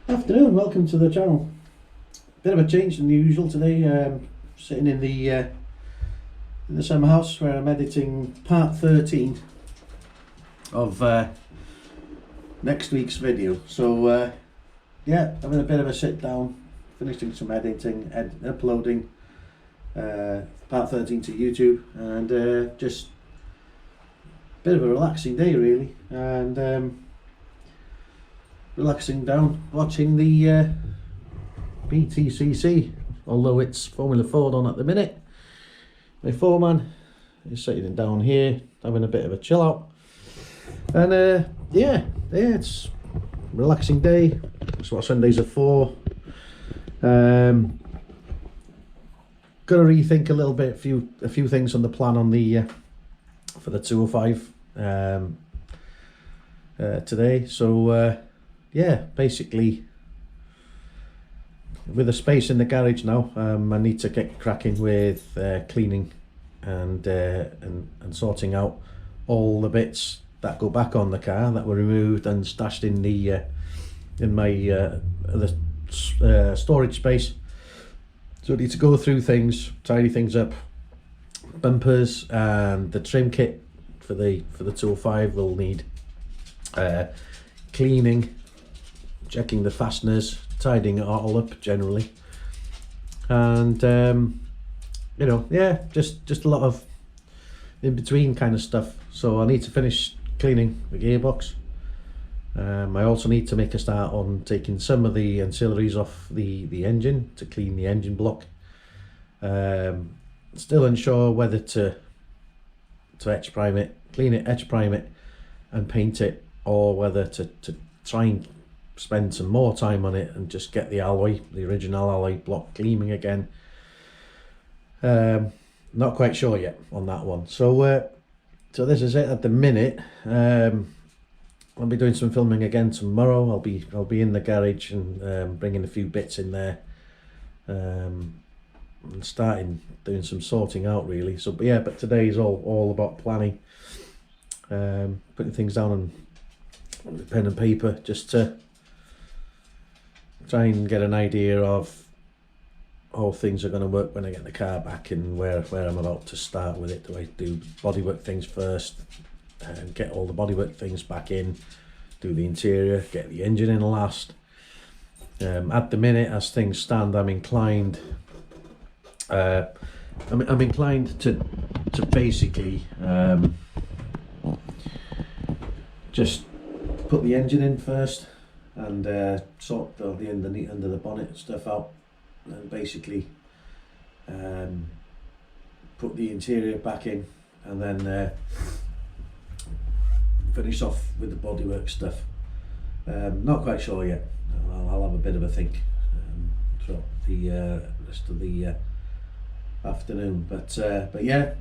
Afternoon, welcome to the channel. Bit of a change than the usual today. Sitting in the summer house where I'm editing part 13 of next week's video. So yeah, having a bit of a sit down, finishing some editing, uploading part 13 to YouTube, and just a bit of a relaxing day really, and relaxing down watching the PT14, although it's Formula Ford on at the minute. My foreman is sitting down here having a bit of a chill out, and yeah, it's a relaxing day. That's what Sundays are for. Gotta rethink a little bit, a few things on the plan on the for the 205 today. So yeah, basically with a space in the garage now, I need to get cracking with cleaning and sorting out all the bits that go back on the car that were removed and stashed in the in my storage space. So I need to go through things, tidy things up. Bumpers and the trim kit for the 205 will need cleaning, checking the fasteners, tidying it all up generally, and you know, yeah, just a lot of in between kind of stuff. So I need to finish cleaning the gearbox. I also need to make a start on taking some of the ancillaries off the engine to clean the engine block. Still unsure whether to etch prime it, clean it, etch prime it and paint it, or whether to try and spend some more time on it and just get the alloy, the original alloy block gleaming again. Not quite sure yet on that one. So so this is it at the minute. I'll be doing some filming again tomorrow. I'll be in the garage and bringing a few bits in there, and starting doing some sorting out really. So but yeah, but today is all about planning, putting things down on pen and paper, just to try and get an idea of how things are going to work when I get the car back, and where I'm about to start with it. Do I do bodywork things first and get all the bodywork things back in, do the interior, get the engine in last? At the minute, as things stand, I'm inclined I'm inclined to basically just put the engine in first and sort the underneath, under the bonnet stuff out, and basically put the interior back in, and then finish off with the bodywork stuff. Not quite sure yet. I'll have a bit of a think throughout the rest of the afternoon, but yeah,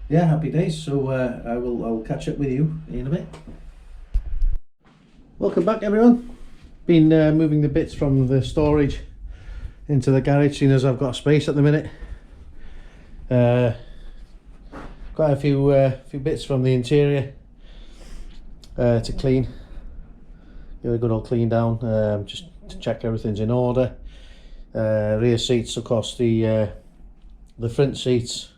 yeah, happy days. So I'll catch up with you in a bit. Welcome back everyone. Been moving the bits from the storage into the garage, seeing as I've got space at the minute. Quite a few bits from the interior to clean. Give it a good old clean down, just to check everything's in order. Rear seats, of course, the front seats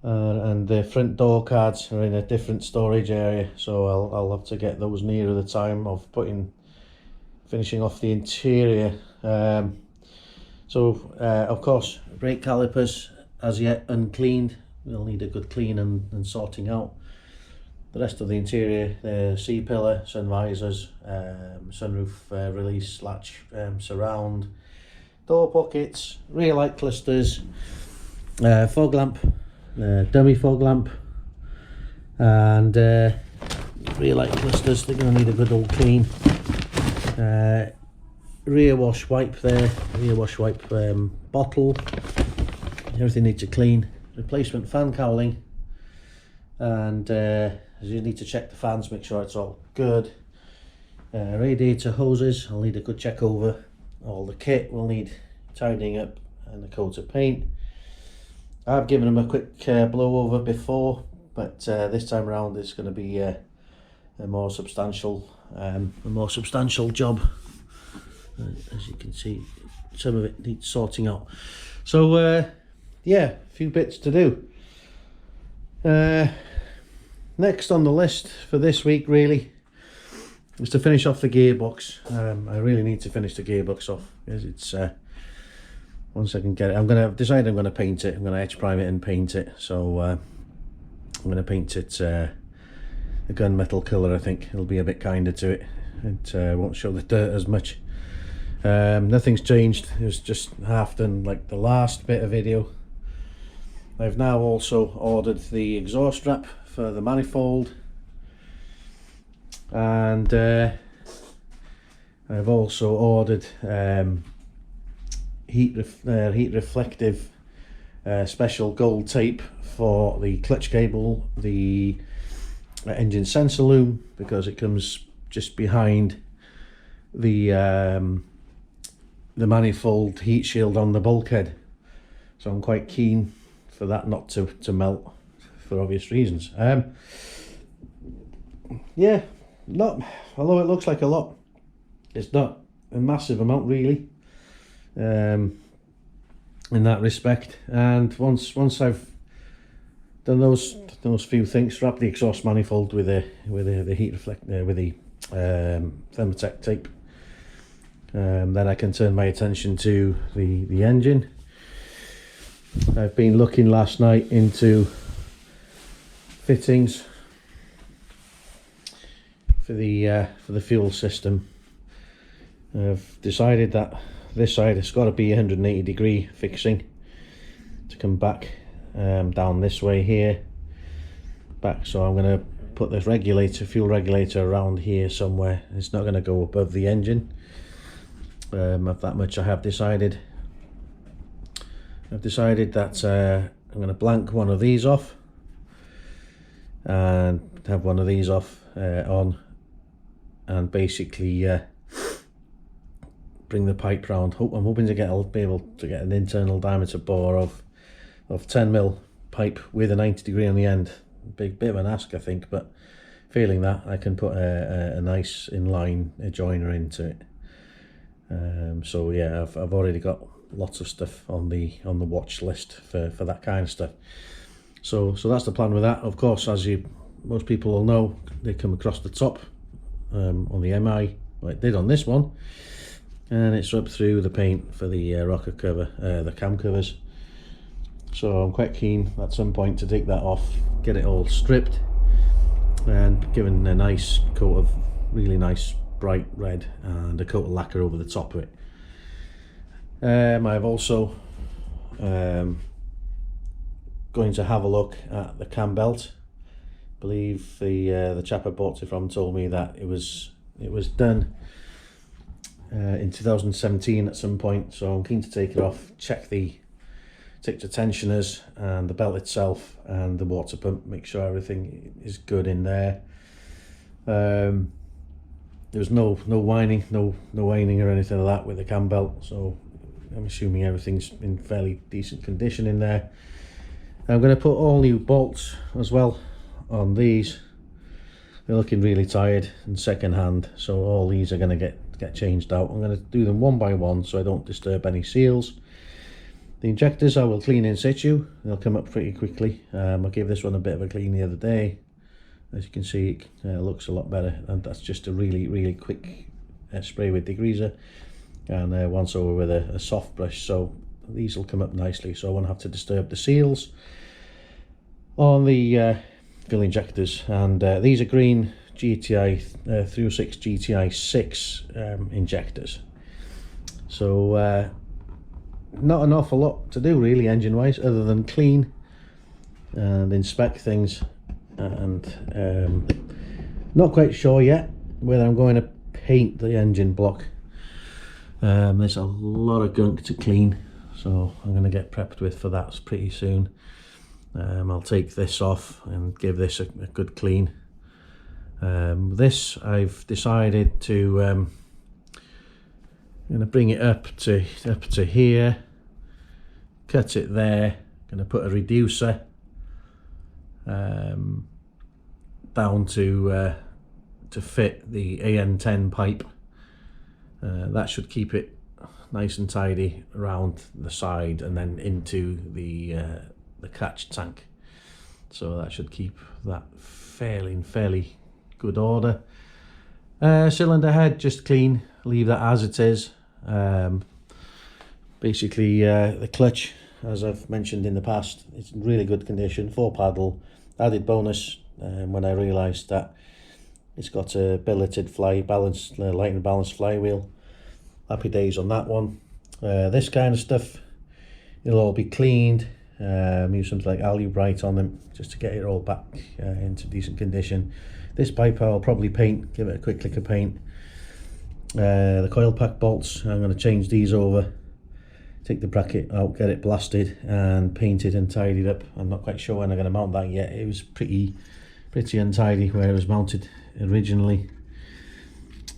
and the front door cards are in a different storage area, so I'll have to get those nearer the time of finishing off the interior. So of course, brake calipers as yet uncleaned, will need a good clean and sorting out. The rest of the interior, C-pillar, sun visors, sunroof release latch, surround, door pockets, rear light clusters, fog lamp, dummy fog lamp, and rear light clusters. They're going to need a good old clean. rear wash wipe there, rear wash wipe bottle. Everything needs a clean. Replacement fan cowling, and you need to check the fans, make sure it's all good. Radiator hoses, I'll need a good check over. All the kit will need tidying up and a coat of paint. I've given them a quick blow over before, but this time around it's going to be a more substantial job. As you can see, some of it needs sorting out. So yeah, a few bits to do. Next on the list for this week really is to finish off the gearbox. I really need to finish the gearbox off because it's once I can get it, I've decided I'm going to paint it. I'm going to edge prime it and paint it. So I'm going to paint it a gunmetal colour. I think it'll be a bit kinder to it. It won't show the dirt as much. Nothing's changed. It was just half done like the last bit of video. I've now also ordered the exhaust strap for the manifold, and I've also ordered heat reflective special gold tape for the clutch cable, the engine sensor loom, because it comes just behind the manifold heat shield on the bulkhead. So I'm quite keen for that not to melt, for obvious reasons. Yeah, although it looks like a lot, it's not a massive amount really, in that respect. And once I've done those few things, strap the exhaust manifold with the heat reflector with the Thermotech tape, then I can turn my attention to the engine. I've been looking last night into fittings for the fuel system. I've decided that this side has got to be 180 degree fixing to come back down this way here back. So I'm going to put this fuel regulator around here somewhere. It's not going to go above the engine. Of that much I have decided. I've decided that I'm going to blank one of these off and have one of these off on, and basically bring the pipe round. I'm hoping to be able to get an internal diameter bore of 10mm pipe with a 90 degree on the end. Bit of an ask, I think, but failing that, I can put a nice inline joiner into it. So yeah, I've already got lots of stuff on the watch list for that kind of stuff. So that's the plan with that. Of course, as most people will know, they come across the top on the MI, like it did on this one, and it's up through the paint for the rocker cover, the cam covers. So I'm quite keen at some point to take that off, get it all stripped, and given a nice coat of really nice bright red and a coat of lacquer over the top of it. I've also going to have a look at the cam belt. I believe the chap I bought it from told me that it was done in 2017 at some point, so I'm keen to take it off, check the tensioners and the belt itself and the water pump, make sure everything is good in there. There's no whining, no whining or anything like that with the cam belt, so I'm assuming everything's in fairly decent condition in there. I'm going to put all new bolts as well on these. They're looking really tired and second hand, so all these are going to get changed out. I'm going to do them one by one so I don't disturb any seals. The injectors I will clean in situ. They'll come up pretty quickly. I gave this one a bit of a clean the other day. As you can see, it looks a lot better, and that's just a really quick spray with degreaser, and once over with a soft brush, so these will come up nicely, so I won't have to disturb the seals on the fuel injectors. And these are green GTI 306 GTI 6 injectors, so not an awful lot to do really engine wise, other than clean and inspect things. And not quite sure yet whether I'm going to paint the engine block. There's a lot of gunk to clean, so I'm going to get prepped with for that pretty soon. I'll take this off and give this a good clean. This I've decided to I'm going to bring it up to here, cut it there. Going to put a reducer down to fit the AN10 pipe. That should keep it nice and tidy around the side and then into the catch tank. So that should keep that fairly good order. Cylinder head just clean, leave that as it is. Basically the clutch, as I've mentioned in the past, it's in really good condition, 4 paddle. Added bonus when I realised that it's got a billeted light and balance flywheel. Happy days on that one. This kind of stuff, it'll all be cleaned. Use something like Alubrite on them just to get it all back into decent condition. This pipe I'll probably paint, give it a quick lick of paint. The coil pack bolts, I'm going to change these over, take the bracket out, get it blasted and painted and tidied up. I'm not quite sure when I'm going to mount that yet. It was pretty untidy where it was mounted originally.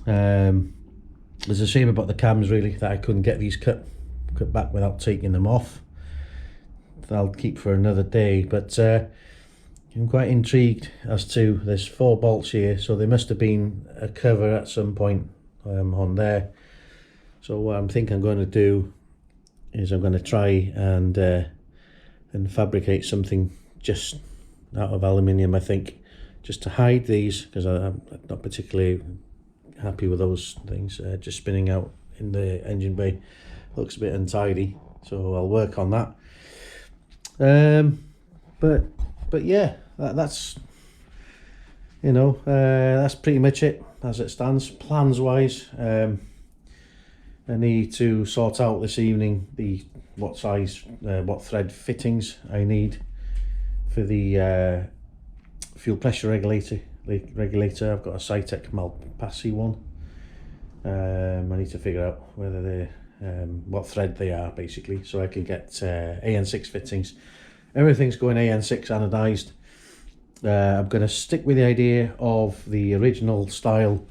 There's a shame about the cams really, that I couldn't get these cut back without taking them off. I'll keep for another day, but I'm quite intrigued as to, there's 4 bolts here, so there must have been a cover at some point on there. So what I'm thinking I'm going to do is I'm going to try and fabricate something just out of aluminium, I think, just to hide these, because I'm not particularly happy with those things just spinning out in the engine bay. Looks a bit untidy, so I'll work on that. But yeah, that's that's pretty much it as it stands. Plans wise, I need to sort out this evening what thread fittings I need for the fuel pressure regulator. I've got a Cytec Malpassi one. I need to figure out whether they're what thread they are, basically, so I can get AN6 fittings. Everything's going AN6 anodized. I'm going to stick with the idea of the original style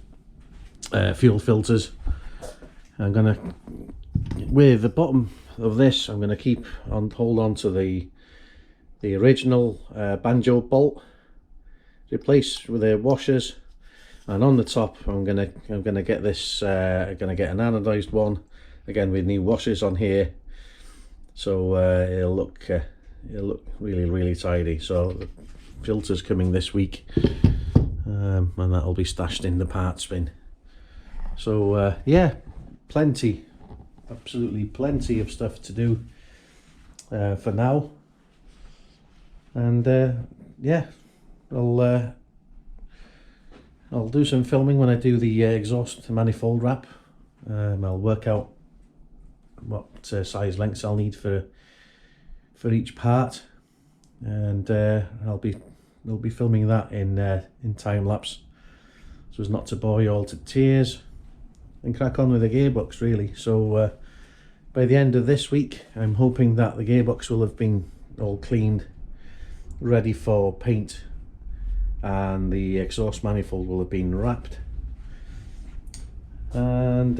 fuel filters. I'm going to, with the bottom of this, I'm going to hold on to the original banjo bolt, replace with the washers, and on the top I'm gonna get this. I'm gonna get an anodized one again with new washers on here, so it'll look really tidy. So the filter's coming this week, and that'll be stashed in the parts bin. So yeah, absolutely plenty of stuff to do for now, and yeah, I'll do some filming when I do the exhaust manifold wrap. I'll work out what size lengths I'll need for each part, and I'll be filming that in time lapse, so as not to bore you all to tears, and crack on with the gearbox really. So by the end of this week, I'm hoping that the gearbox will have been all cleaned, ready for paint, and the exhaust manifold will have been wrapped, and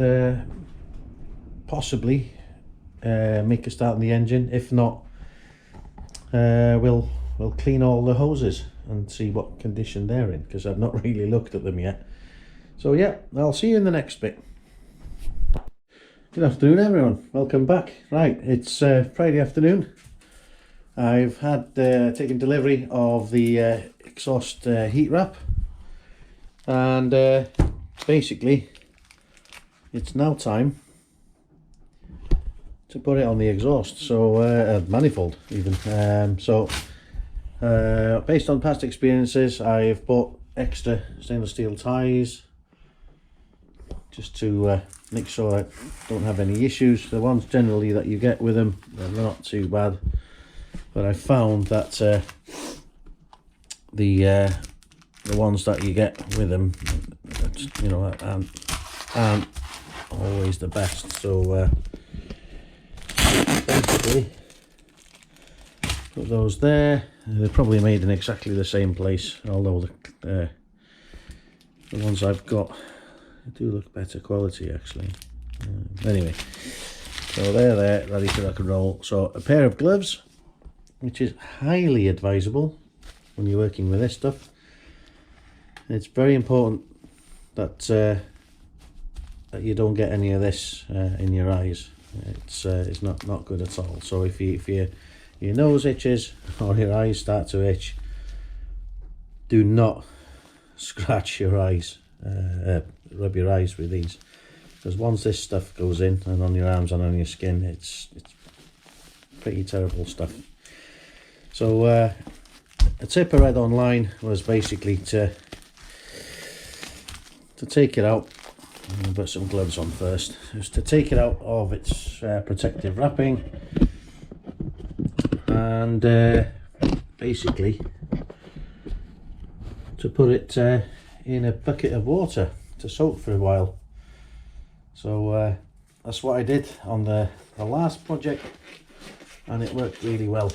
possibly make a start on the engine. If not, we'll clean all the hoses and see what condition they're in, because I've not really looked at them yet. So yeah, I'll see you in the next bit. Good afternoon everyone, welcome back. Right, it's Friday afternoon. I've had taken delivery of the exhaust heat wrap, and basically it's now time to put it on the exhaust, so manifold even. So based on past experiences, I've bought extra stainless steel ties just to make sure I don't have any issues. The ones generally that you get with them, they're not too bad, but I found that the ones that you get with them, aren't always the best. So basically put those there. They're probably made in exactly the same place, although the ones I've got do look better quality actually. Anyway, so they're there, ready to rock and roll. So a pair of gloves, which is highly advisable when you're working with this stuff. It's very important that that you don't get any of this in your eyes. It's not good at all. So if your nose itches or your eyes start to itch, do not scratch your eyes, rub your eyes with these, because once this stuff goes in and on your arms and on your skin, it's pretty terrible stuff. So a tip I read online was basically to take it out. I'm going to put some gloves on first. Is to take it out of its protective wrapping and basically to put it in a bucket of water to soak for a while. So that's what I did on the last project, and it worked really well.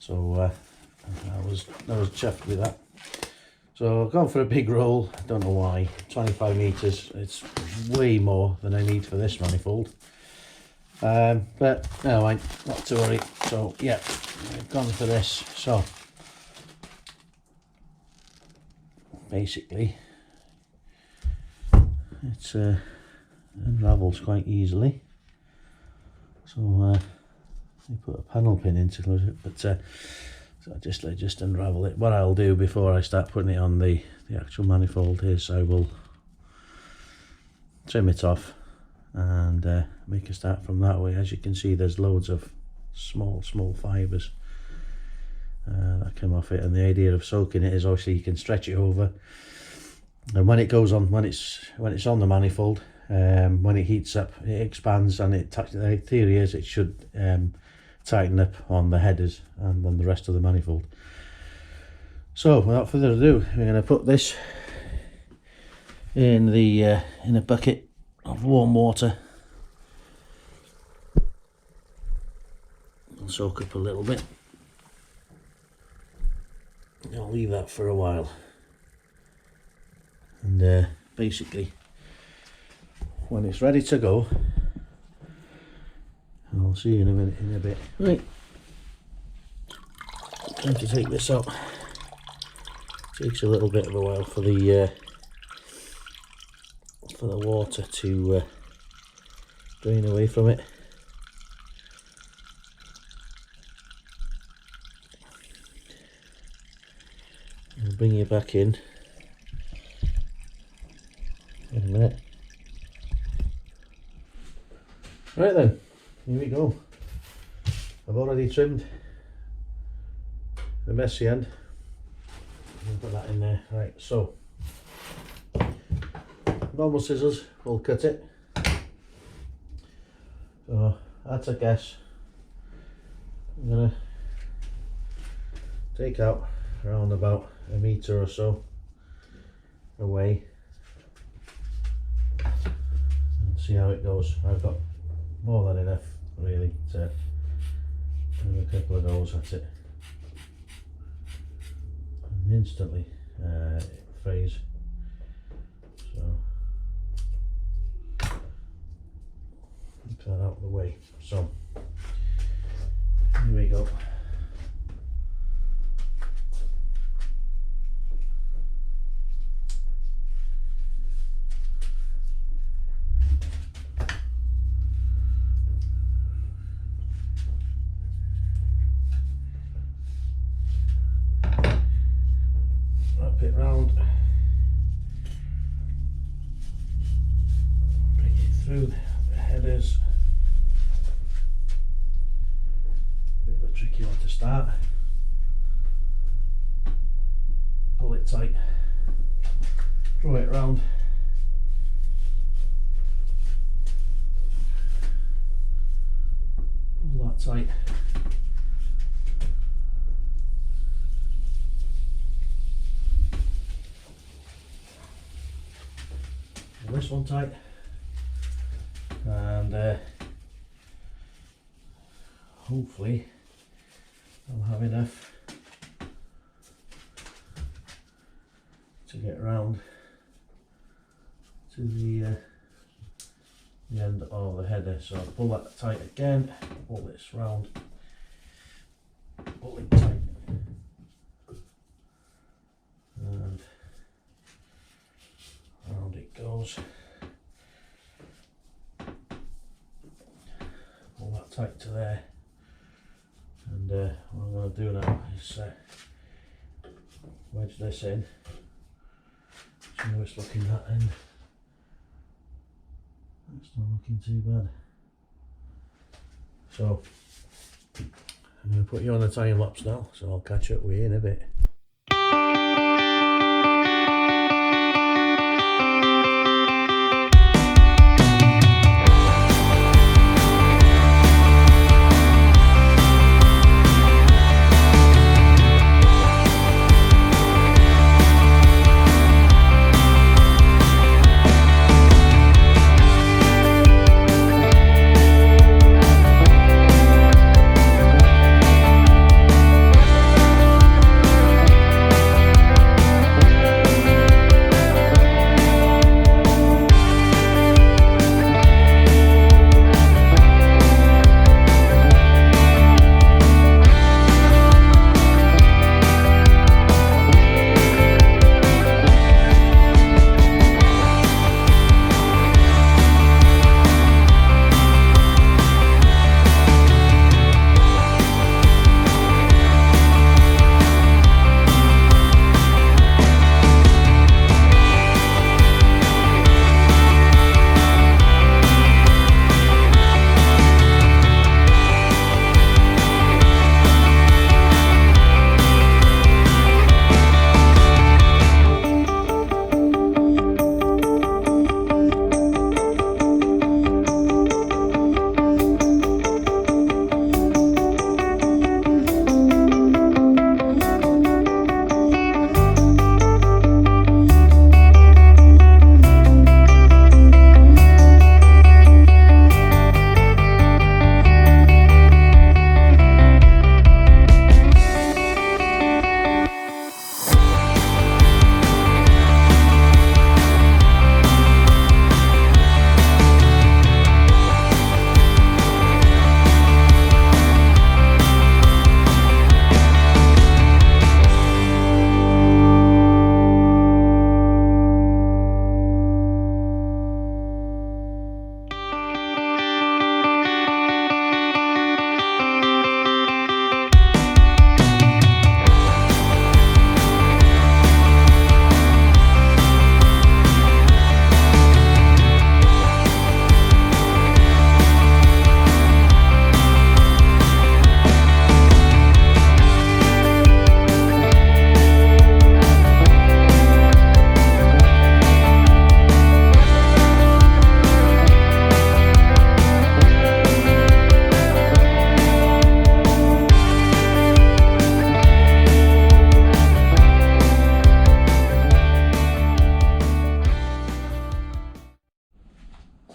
So I was chuffed with that. So I've gone for a big roll. I don't know why. 25 meters. It's way more than I need for this manifold. But no, not to worry. So yeah, I've gone for this. So basically, it unravels quite easily. So you put a panel pin in to close it, but so I just unravel it. What I'll do before I start putting it on the actual manifold is I will trim it off and make a start from that way. As you can see, there's loads of small fibres that come off it, and the idea of soaking it is obviously you can stretch it over, and when it goes on, when it's on the manifold, when it heats up, it expands, and the theory is it should tighten up on the headers and then the rest of the manifold. So without further ado, we're going to put this in a bucket of warm water. It'll soak up a little bit. I'll leave that for a while, and basically when it's ready to go, I'll see you in a bit. Right, time to take this out. Takes a little bit of a while for the water to drain away from it. I'll bring you back in a minute. Right then, here we go. I've already trimmed the messy end. I'll put that in there. Right, so normal scissors will cut it. So that's a guess. I'm gonna take out around about a metre or so away and see how it goes. I've got more than enough really to have a couple of goes at it, and instantly it frays. So keep that out of the way. So here we go. It round, bring it through the headers. Bit of a tricky one to start. Pull it tight, draw it round, pull that tight. this one tight, and hopefully I'll have enough to get round to the end of the header. So I'll pull that tight again, pull this round, pull it tight, and round it goes. Pull that tight to there, and what I'm going to do now is wedge this in. So it's looking that end. It's not looking too bad. So I'm going to put you on a time lapse now, so I'll catch up with you in a bit.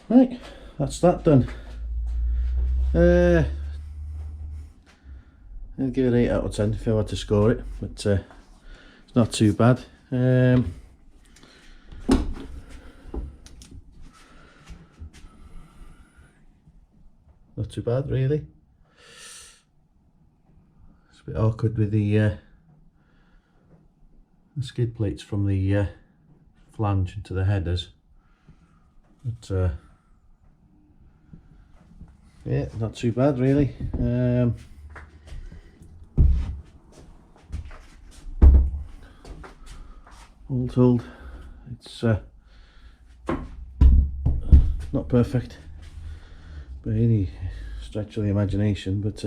Right, that's that done. I'd give it 8 out of 10 if I were to score it, but it's not too bad. Not too bad really. It's a bit awkward with the skid plates from the flange into the headers, but yeah, not too bad really. All told, it's not perfect by any stretch of the imagination, but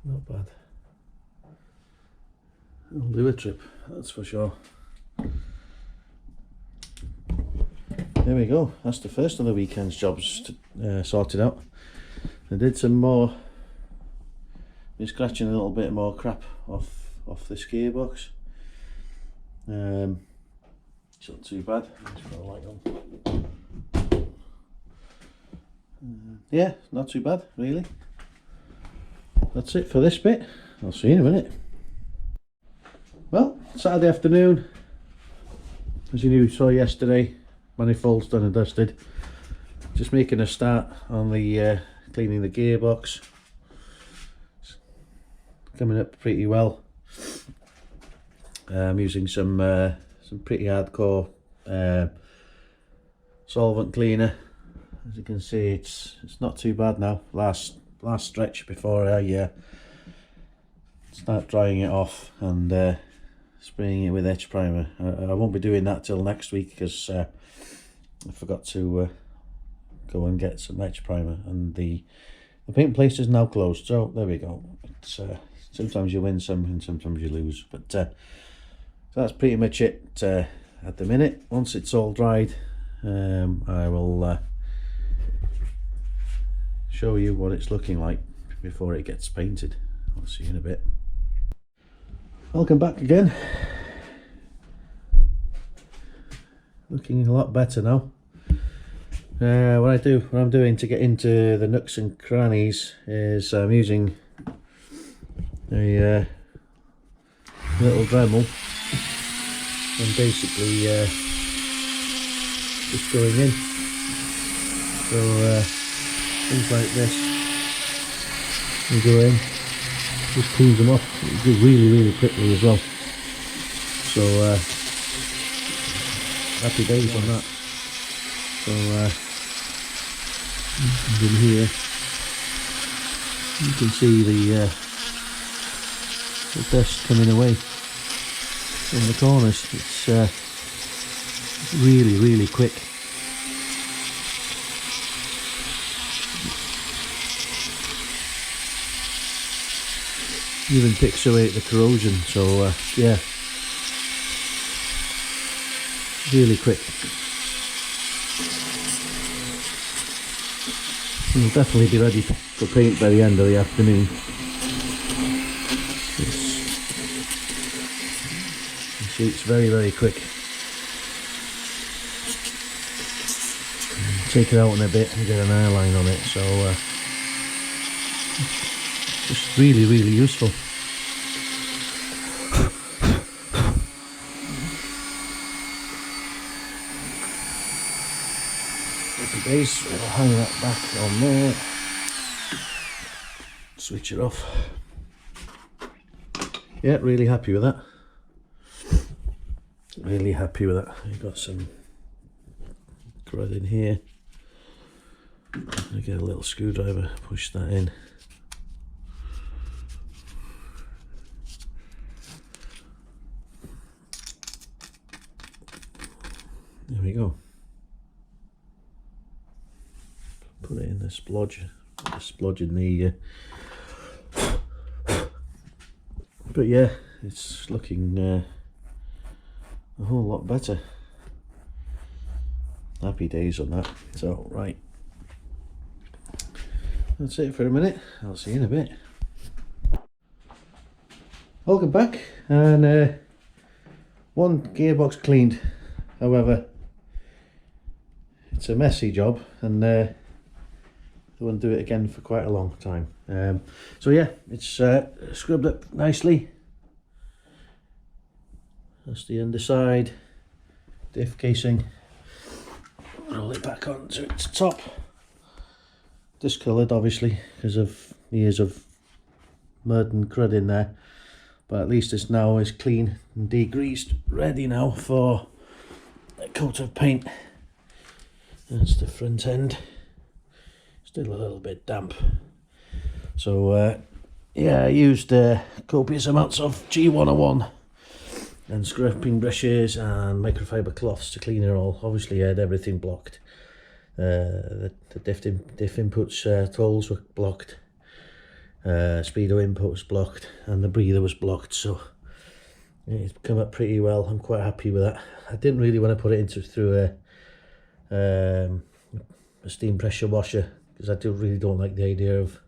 not bad. It'll do a trip, that's for sure. There we go, that's the first of the weekend's jobs sorted out. I did some more been scratching a little bit more crap off this gearbox. It's not too bad. Let's put a light on. Yeah, not too bad really. That's it for this bit. I'll see you in a minute. Well, Saturday afternoon, as you saw yesterday, manifold's done and dusted. Just making a start on the cleaning the gearbox. It's coming up pretty well. I'm using some pretty hardcore solvent cleaner. As you can see, it's not too bad now. Last stretch before I start drying it off and spraying it with edge primer. I won't be doing that till next week because I forgot to go and get some edge primer, and the paint place is now closed. So there we go. It's sometimes you win some and sometimes you lose, but so that's pretty much it at the minute. Once it's all dried, I will show you what it's looking like before it gets painted. I'll see you in a bit. Welcome back again. Looking a lot better now. What I'm doing to get into the nooks and crannies is I'm using a little Dremel and basically just going in. So things like this, you go in, just cleans them off. It goes really quickly as well. So happy days on that. So in here you can see the dust coming away from the corners. It's really quick. Even picks away at the corrosion, so yeah, really quick. We'll definitely be ready for paint by the end of the afternoon. You see, it's very quick. Take it out in a bit and get an airline on it, so just really useful. Happy days. We'll hang that back on there. Switch it off. Yeah, really happy with that. Really happy with that. You've got some crud in here. I get a little screwdriver, push that in. There we go. Put it in the splodge. Put the splodge in the but yeah, it's looking a whole lot better. Happy days on that. So right, that's it for a minute. I'll see you in a bit. Welcome back, and one gearbox cleaned. However, it's a messy job, and I won't do it again for quite a long time. So yeah, it's scrubbed up nicely. That's the underside diff casing. Roll it back onto its top. Discoloured obviously because of years of mud and crud in there, but at least it's now is clean and degreased, ready now for a coat of paint. That's the front end. Still a little bit damp. So yeah, I used copious amounts of G101 and scraping brushes and microfiber cloths to clean it all. Obviously I had everything blocked. The diff inputs tolls were blocked, speedo input was blocked, and the breather was blocked, so it's come up pretty well. I'm quite happy with that. I didn't really want to put it into through a steam pressure washer because I really don't like the idea of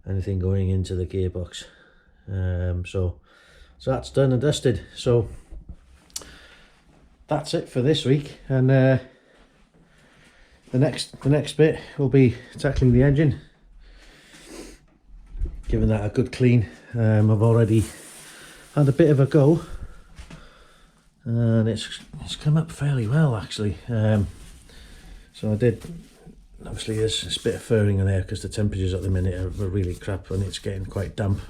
anything going into the gearbox. So that's done and dusted. So that's it for this week, and the next bit will be tackling the engine, giving that a good clean. I've already had a bit of a go, and it's come up fairly well actually. So I did, obviously there's a bit of furring in there because the temperatures at the minute are really crap and it's getting quite damp.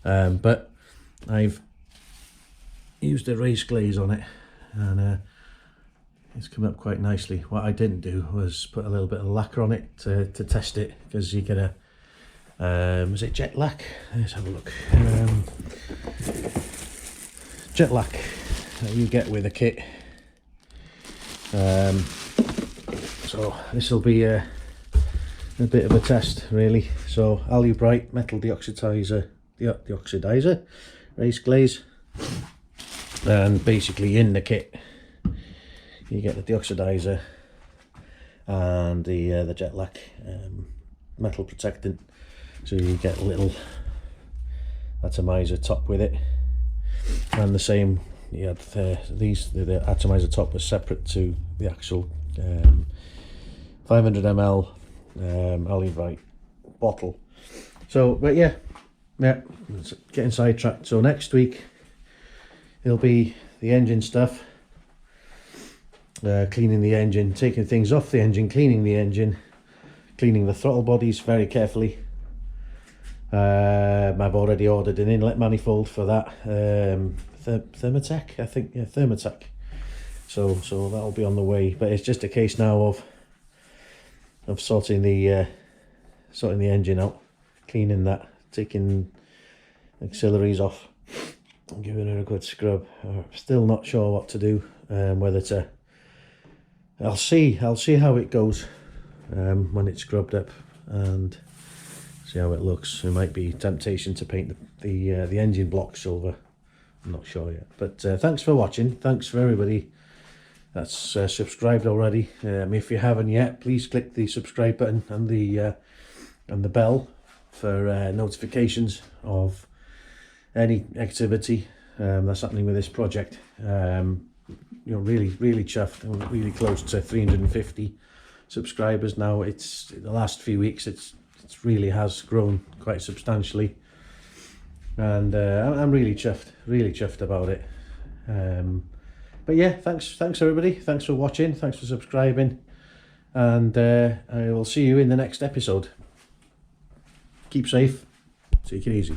But I've used a raised glaze on it, and it's come up quite nicely. What I didn't do was put a little bit of lacquer on it to test it, because you get a is it jet lac? Let's have a look. Jet lac that you get with a kit. So this will be a bit of a test really. So alubrite metal deoxidizer, raised glaze, and basically in the kit you get the deoxidizer and the jet lac metal protectant. So you get a little atomizer top with it, and the same, you had the atomizer top was separate to the actual 500 ml alubrite bottle. So but yeah, it's getting sidetracked. So next week it'll be the engine stuff, cleaning the engine, taking things off the engine, cleaning the engine, cleaning the throttle bodies very carefully. I've already ordered an inlet manifold for that, Thermatec, I think, yeah, Thermatec. So that'll be on the way. But it's just a case now of sorting the engine out, cleaning that, taking auxiliaries off, and giving her a good scrub. Still not sure what to do. Whether to, I'll see how it goes when it's scrubbed up and see how it looks. There might be temptation to paint the engine block silver. I'm not sure yet. But thanks for watching. Thanks for everybody that's subscribed already. If you haven't yet, please click the subscribe button and the bell for notifications of any activity that's happening with this project. Really chuffed. I'm really close to 350 subscribers now. It's the last few weeks it really has grown quite substantially, and I'm really chuffed about it. But yeah, thanks everybody, thanks for watching, thanks for subscribing, and I will see you in the next episode. Keep safe, take it easy.